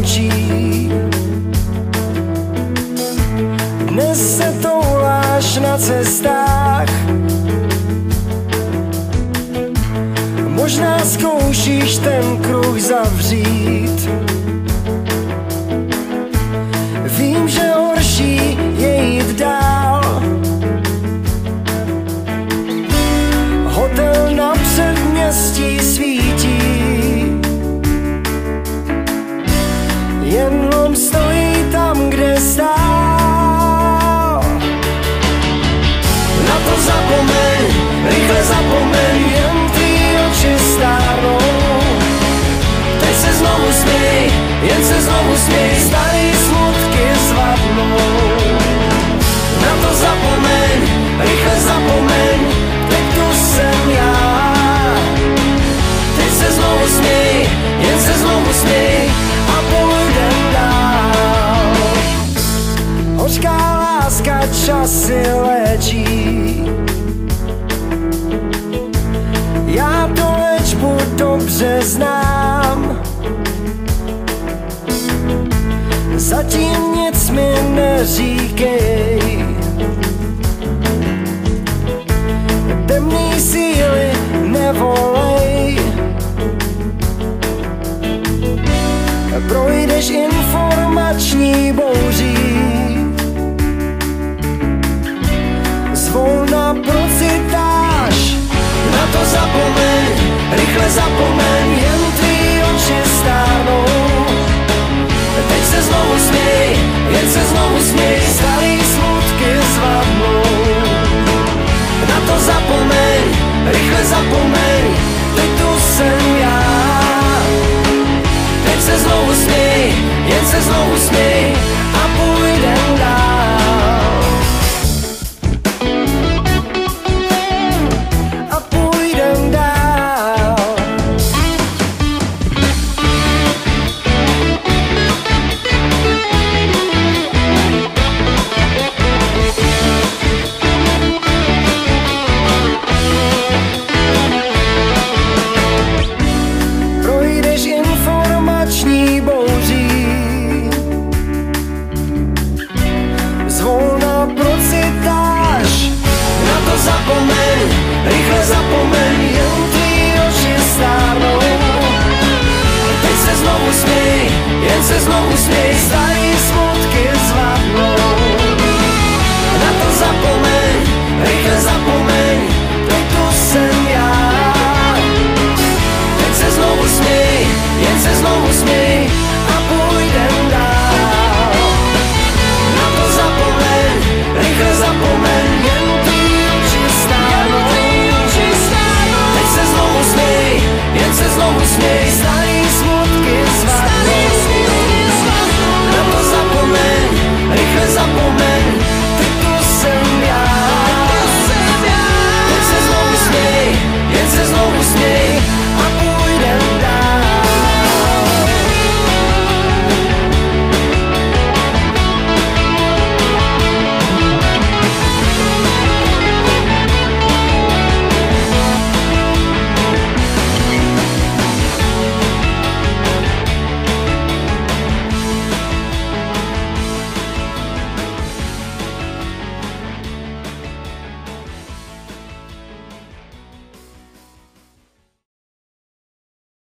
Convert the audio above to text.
končí. Dnes se touláš na cestách, možná zkoušíš ten kruh zavřít. Vím, že horší je jít dál. Hotel na předměstí svítí, jen lom stojí tam, kde stál. Na to zapomeň, rychle zapomeň, jen tvý oči stárnou. Teď se znovu směj, jen se znovu směj, starý smutky zvadnou. Na to zapomeň, rychle zapomeň, teď tu jsem já. Teď se znovu směj, jen se znovu směj a půjdem dál. Hořká láska časy léčí, já to léčbu dobře znám. Zatím nic mi neříkej, temný síly nevolej. Projdeš informační bouří, zvolna procitáš. Na to zapomeň, rychle zapomeň,